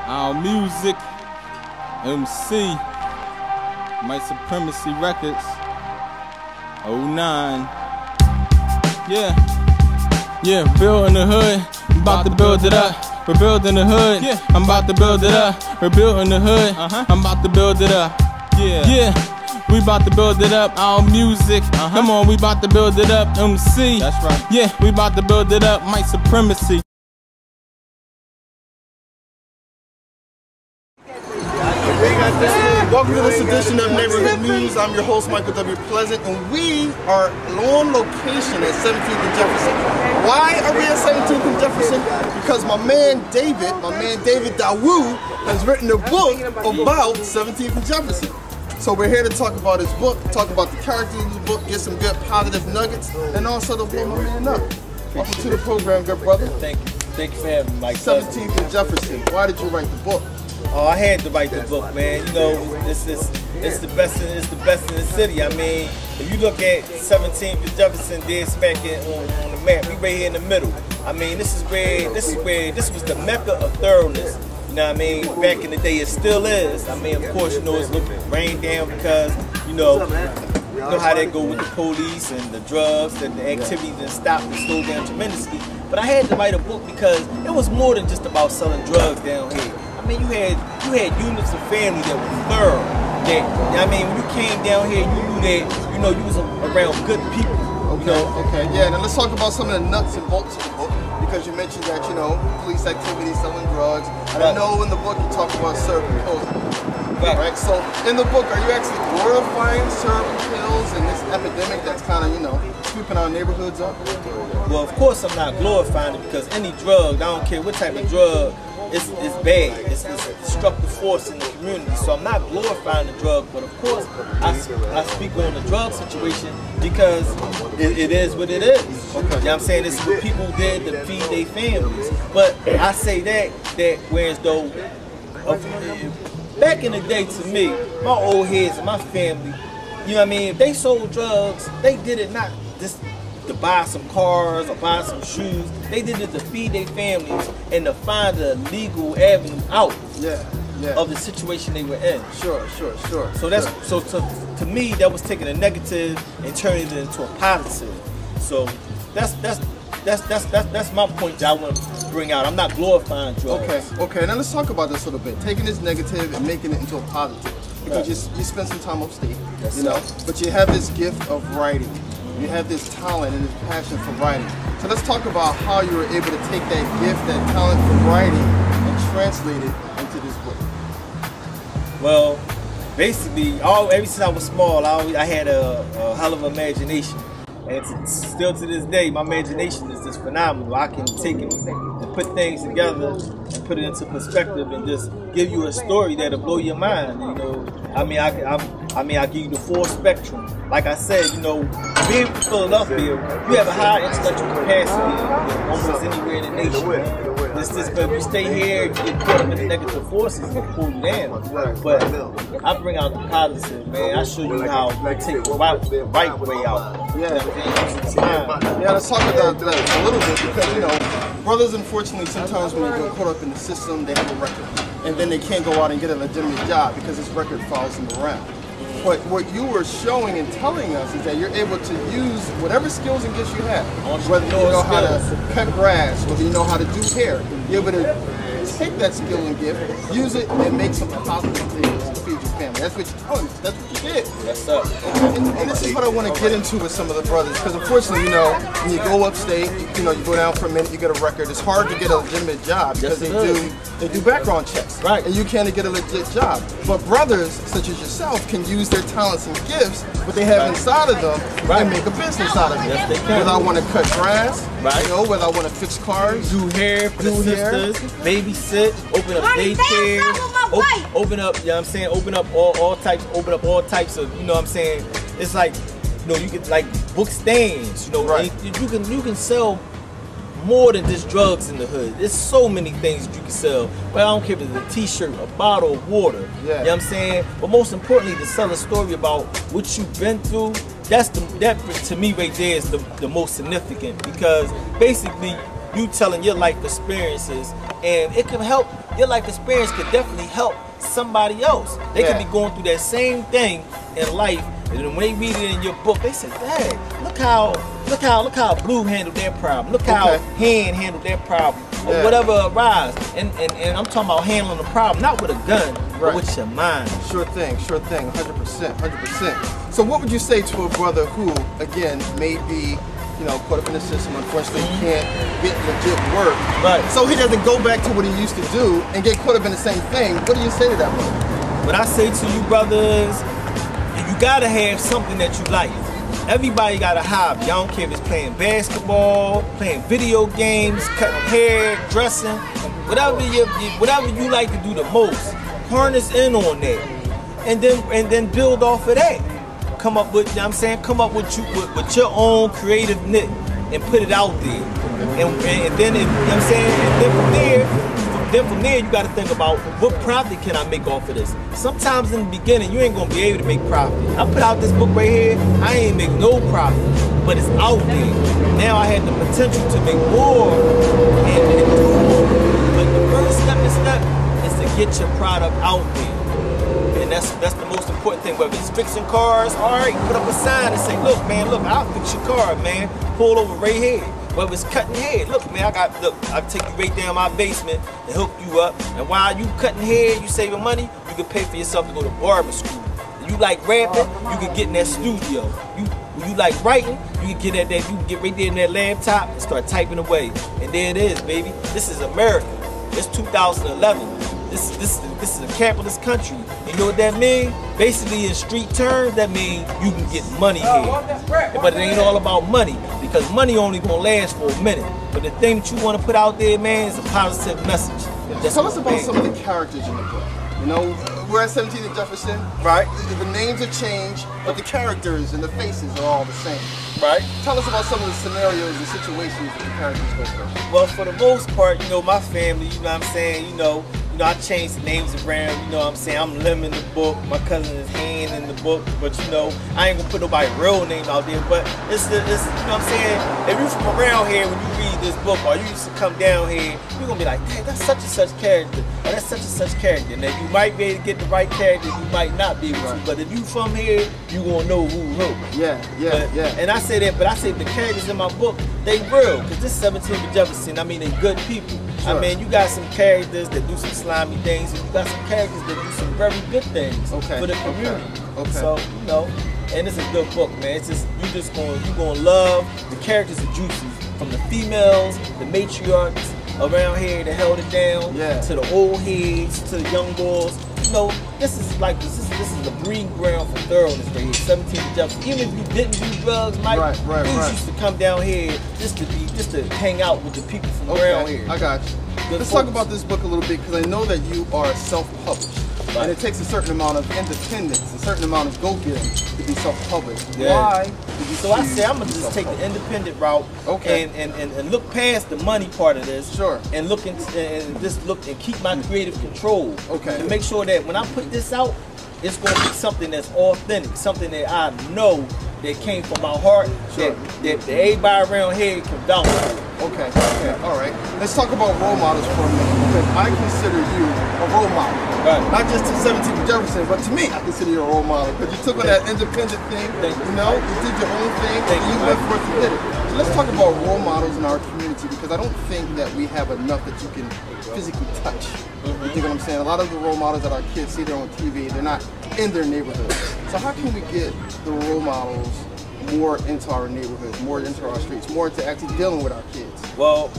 Our music, MC, White Supremacy Records, 09. Yeah, building the hood, I'm about to build it up. We're building the hood, I'm about to build it up. We're building the hood, I'm about to build it up. Yeah, we about to build it up. Our music, come on, we about to build it up. MC, that's right. Yeah, we about to build it up. White Supremacy. Welcome to this edition of Neighborhood News. I'm your host, Michael W. Pleasant, and we are on location at 17th and Jefferson. Why are we at 17th and Jefferson? Because my man David Dawu has written a book about 17th and Jefferson. So we're here to talk about his book, talk about the characters of the book, get some good positive nuggets, and also to blow my man up. Welcome to the program, good brother. Thank you. Thank you for having me, Mike. 17th and Jefferson. Why did you write the book? Oh, I had to write the book, man. You know, it's the best in the city. I mean, if you look at 17th and Jefferson, dead smack on the map, we right here in the middle. I mean, this was the mecca of thoroughness. You know what I mean? Back in the day, it still is. I mean, of course, you know, it's rained down because, you know how that go with the police and the drugs and the activities and stopped and slowed down tremendously. But I had to write a book because it was more than just about selling drugs down here. I mean, you had units of family that were thorough. That, I mean, when you came down here, you knew that, you know, you was around good people. Okay, you know? Okay, yeah. Now let's talk about some of the nuts and bolts of the book, because you mentioned that, you know, police activity, selling drugs. And I know in the book you talk about syrup and pills. Right. So in the book, are you actually glorifying syrup and pills and this epidemic that's kind of, you know, sweeping our neighborhoods up? Well, of course I'm not glorifying it, because any drug, I don't care what type of drug, it's bad. It's a destructive force in the community. So I'm not glorifying the drug, but of course I speak on the drug situation because it is what it is. Okay. You know what I'm saying? This is what people did to feed their families. But I say that whereas though back in the day, to me, my old heads and my family, you know what I mean, if they sold drugs, they did it not just to buy some cars or buy some shoes. They did it to feed their families and to find a legal avenue out of the situation they were in. Sure. So that's so to me, that was taking a negative and turning it into a positive. So that's my point that I want to bring out. I'm not glorifying drugs. Okay. Now let's talk about this a little bit. Taking this negative and making it into a positive. Because you spend some time upstate, you know, but you have this gift of writing. You have this talent and this passion for writing. So let's talk about how you were able to take that gift, that talent for writing, and translate it into this book. Well, basically, ever since I was small, I had a hell of an imagination. And still to this day, my imagination is just phenomenal. I can take it and put things together and put it into perspective and just give you a story that'll blow your mind. You know, I mean, I give you the full spectrum. Like I said, you know, being from Philadelphia, you have a high intellectual capacity almost anywhere in the nation. But if you stay here, you get caught up in the negative forces and pull you down. But I bring out the positive, man. I show you how to take the right way out. Yeah, let's talk about that a little bit, because, you know, brothers, unfortunately, sometimes when they get caught up in the system, they have a record. And then they can't go out and get a legitimate job because this record follows them around. But what you were showing and telling us is that you're able to use whatever skills and gifts you have. Whether you know how to cut grass, whether you know how to do hair, you're able to take that skill and gift, use it, and make some positive things to feed your family. That's what you're telling us. That's what you did. Yes, sir. And this is what I want to get into with some of the brothers, because unfortunately, you know, when you go upstate, you know, you go down for a minute, you get a record. It's hard to get a legitimate job because they do background checks, right? And you can't get a legit job. But brothers such as yourself can use their talents and gifts, what they have inside of them, and make a business out of it. Yes, they can. Whether I want to cut grass, you know, whether I want to fix cars, do hair for the sisters, babysit, open up daycare, open up, you know what I'm saying, open up all types of, you know what I'm saying, it's like, you know, you can, like, book stands, you know, you can sell more than just drugs in the hood. There's so many things that you can sell. But I don't care if it's a t-shirt, a bottle of water. You know what I'm saying? But most importantly, to sell a story about what you've been through, that to me right there is the most significant, because basically you telling your life experiences, and it can help. Your life experience could definitely help somebody else. They could be going through that same thing in life, and then when they read it in your book, they say, "Dang, look how Blue handled their problem. Look how Hand handled their problem, or whatever arises." And I'm talking about handling the problem, not with a gun, but with your mind. Sure thing, 100%, 100%. So what would you say to a brother who, again, may be, you know, caught up in the system, unfortunately can't get legit work. Right. So he doesn't go back to what he used to do and get caught up in the same thing. What do you say to that brother? What I say to you brothers, you gotta have something that you like. Everybody got a hobby. I don't care if it's playing basketball, playing video games, cutting hair, dressing, whatever you like to do the most. Harness in on that, and then build off of that. Come up with, you know what I'm saying, come up with your own creative niche and put it out there. And then, you know what I'm saying, and then from there you got to think about what profit can I make off of this. Sometimes in the beginning you ain't gonna be able to make profit. I put out this book right here, I ain't make no profit, but it's out there. Now I had the potential to make more and do more. But the first step is to get your product out there. And that's the most important thing. Whether it's fixing cars, all right, put up a sign and say, "Look, man, look, I'll fix your car, man. Pull over right here." Whether it's cutting hair, look, man, I'll take you right down my basement and hook you up. And while you cutting hair, you saving money, you can pay for yourself to go to barber school. You like rapping, you can get in that studio. You like writing, you can get you can get right there in that laptop and start typing away. And there it is, baby. This is America. It's 2011. This is a capitalist country. You know what that means? Basically, in street terms, that means you can get money here. But it ain't all about money, because money only gonna last for a minute. But the thing that you want to put out there, man, is a positive message. Tell us about some of the characters in the book. You know, we're at 17th and Jefferson. Right. The names have changed, but the characters and the faces are all the same. Right. Tell us about some of the scenarios and situations that the characters go through. Well, for the most part, you know, my family, you know what I'm saying, you know, I changed the names around, you know what I'm saying, I'm Lim in the book, my cousin is Hand in the book, but you know, I ain't gonna put nobody's real name out there, but it's you know what I'm saying, if you from around here, when you read this book, or you used to come down here, you're gonna be like, "Hey, that's such and such character, or that's such and such character." And then you might be able to get the right character, you might not be able to, but if you from here, you gonna know who's who. Yeah. And I say that, but I say the characters in my book, they real, because this 17th and Jefferson, I mean, they good people. Sure. I mean, you got some characters that do some slimy things, and you got some characters that do some very good things for the community. Okay. So, you know, and it's a good book, man. It's just, you gonna love the characters of juicy, from the females, the matriarchs around here that held it down, to the old heads, to the young boys. You know, this is the breeding ground for thoroughness right here, 17th and Jefferson. Even if you didn't do drugs, Mike, you used to come down here just to hang out with the people from around here. I got you. Let's talk about this book a little bit, because I know that you are self-published. And it takes a certain amount of independence, a certain amount of go-getting to be self-published. Why did you So I say I'm gonna just take the independent route, and look past the money part of this, and look and keep my creative control, and make sure that when I put this out, it's gonna be something that's authentic, something that I know that came from my heart, that everybody around here can vouch for. Okay, all right. Let's talk about role models for a minute, because I consider you a role model. Right. Not just to 17th Jefferson, but to me, I consider you a role model, because you took on that independent thing, you know, you did your own thing, and you went forth and did it. So let's talk about role models in our community, because I don't think that we have enough that you can physically touch. You know what I'm saying? A lot of the role models that our kids see there on TV, they're not in their neighborhood. So how can we get the role models more into our neighborhoods, more into our streets, more into actually dealing with our kids? Well,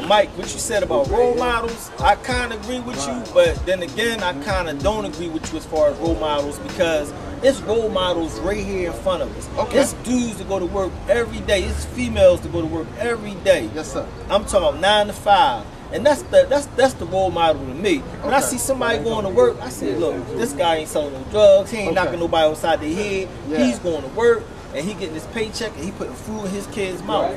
Mike, what you said about role models, I kind of agree with you, but then again, I kind of don't agree with you as far as role models, because it's role models right here in front of us. It's dudes that go to work every day. It's females that go to work every day. Yes, sir. I'm talking about 9 to 5. And that's the role model to me. When I see somebody going to work, I say, look, this guy ain't selling no drugs. He ain't knocking nobody outside their head. He's going to work, and he getting his paycheck, and he putting food in his kid's mouth.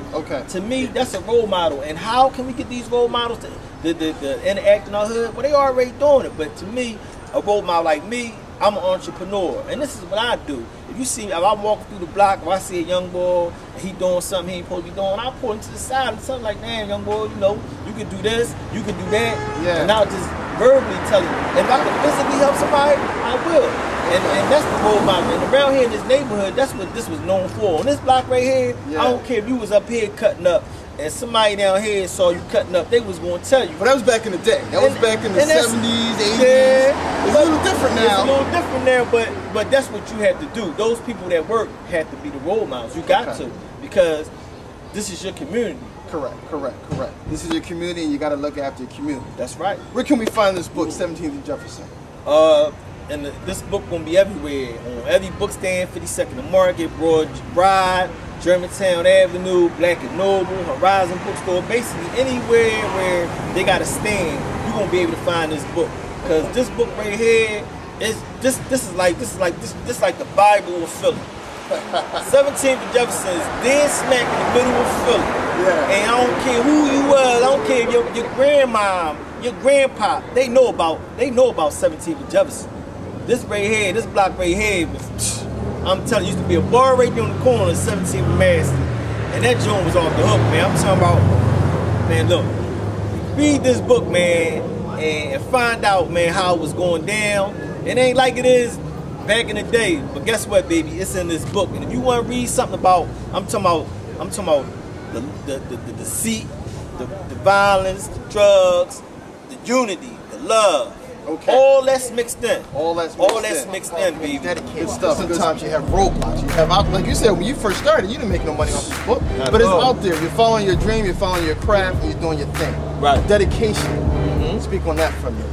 To me, that's a role model. And how can we get these role models to interact in our hood? Well, they already doing it. But to me, a role model like me, I'm an entrepreneur, and this is what I do. If I walk through the block, if I see a young boy, and he doing something he ain't supposed to be doing, I'll pull him to the side and something like, damn, young boy, you know, you can do this, you can do that, and I'll just verbally tell you. And if I can physically help somebody, I will. And that's the role model. And around here in this neighborhood, that's what this was known for. On this block right here, I don't care if you was up here cutting up, and somebody down here saw you cutting up, they was going to tell you. But that was back in the day. That was back in the 70s, 80s. Yeah, it's a little different now. It's a little different now, but that's what you have to do. Those people that work have to be the role models. You got to, because this is your community. Correct. This is your community, and you got to look after your community. That's right. Where can we find this book, 17th and Jefferson? And this book gonna be everywhere. On every bookstand, 52nd and Market, Broad, Germantown Avenue, Black and Noble, Horizon Bookstore, basically anywhere where they got a stand, you're gonna be able to find this book. Because this book right here is this is like the Bible of Philly. 17th and Jefferson is dead smack in the middle of Philly. Yeah. And I don't care who you was, I don't care if your grandma, your grandpa, they know about 17th and Jefferson. This right here, this block right here was, I'm telling you, used to be a bar right there on the corner of 17th and Madison. And that joint was off the hook, man. I'm talking about, man, look, read this book, man, and find out, man, how it was going down. It ain't like it is back in the day, but guess what, baby? It's in this book. And if you want to read something about, I'm talking about the deceit, the violence, the drugs, the unity, the love. Okay. All that's mixed in. All that's mixed in, baby. Dedicated stuff. Sometimes you have roadblocks. You have like you said, when you first started, you didn't make no money off this book. But it's out there. You're following your dream, you're following your craft, and you're doing your thing. Right. Dedication. Speak on that from you.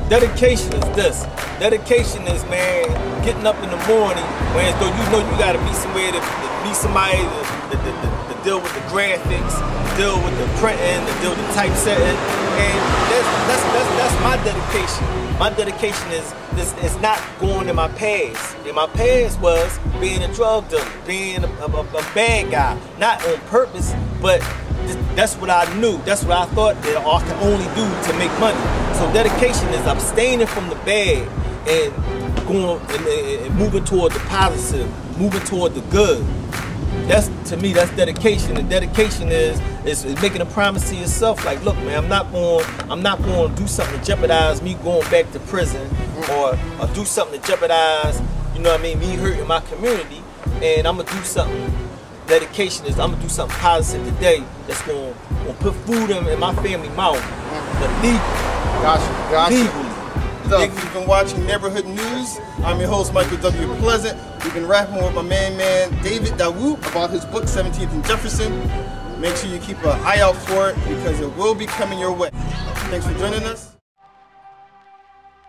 Dedication is this. Dedication is, man, getting up in the morning when as though you know you gotta be somewhere to meet somebody to deal with the graphics, deal with the printing, to deal with the typesetting, and that's my dedication. My dedication is not going in my past. And my past was being a drug dealer, being a bad guy, not on purpose, but that's what I knew. That's what I thought that I could only do to make money. So dedication is abstaining from the bad and going and moving toward the positive, moving toward the good. That's, to me, that's dedication. And dedication is making a promise to yourself, like, look, man, I'm not going to do something to jeopardize me going back to prison, or do something to jeopardize, you know what I mean, me hurting my community. And I'm gonna do something. Dedication is I'm gonna do something positive today that's gonna put food in my family mouth, but legally. Gotcha. Legally. So, you've been watching Neighborhood News. I'm your host, Michael W. Pleasant. We've been rapping with my man David Dawood about his book 17th and Jefferson. Make sure you keep an eye out for it because it will be coming your way. Thanks for joining us.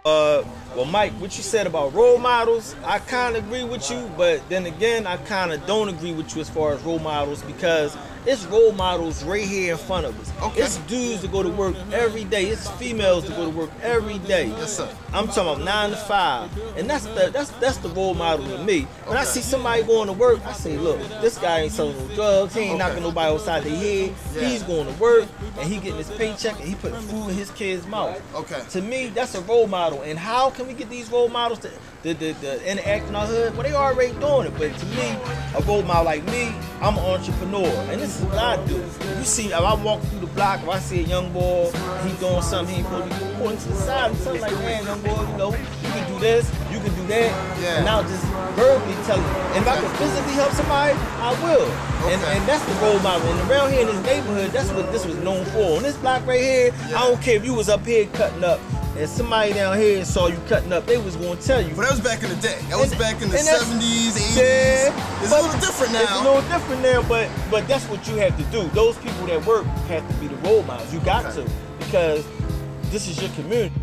Well, Mike, what you said about role models, I kind of agree with you, but then again, I kind of don't agree with you as far as role models, because it's role models right here in front of us. Okay. It's dudes that go to work every day. It's females that go to work every day. Yes, sir. I'm talking about 9 to 5, and that's the role model to me. When I see somebody going to work, I say, look, this guy ain't selling no drugs. He ain't knocking nobody outside their head. Yeah. He's going to work, and he getting his paycheck, and he putting food in his kid's mouth. Okay. To me, that's a role model. And how can we get these role models to interact in our hood? Well, they already doing it. But to me, a role model like me, I'm an entrepreneur, and this is what I do. You see, if I walk through the block, if I see a young boy, he doing something he ain't supposed to be pointing to the side and something like, man, young boy, you know, you can do this, you can do that. Yeah. And I'll just verbally tell you. And if I can physically help somebody, I will. And that's the role model. And around here in this neighborhood, that's what this was known for. On this block right here, I don't care if you was up here cutting up, and somebody down here saw you cutting up, they was going to tell you. But that was back in the day. That was back in the 70s, 80s. Yeah, It's a little different now. It's a little different now, but that's what you have to do. Those people that work have to be the role models. You got to, because this is your community.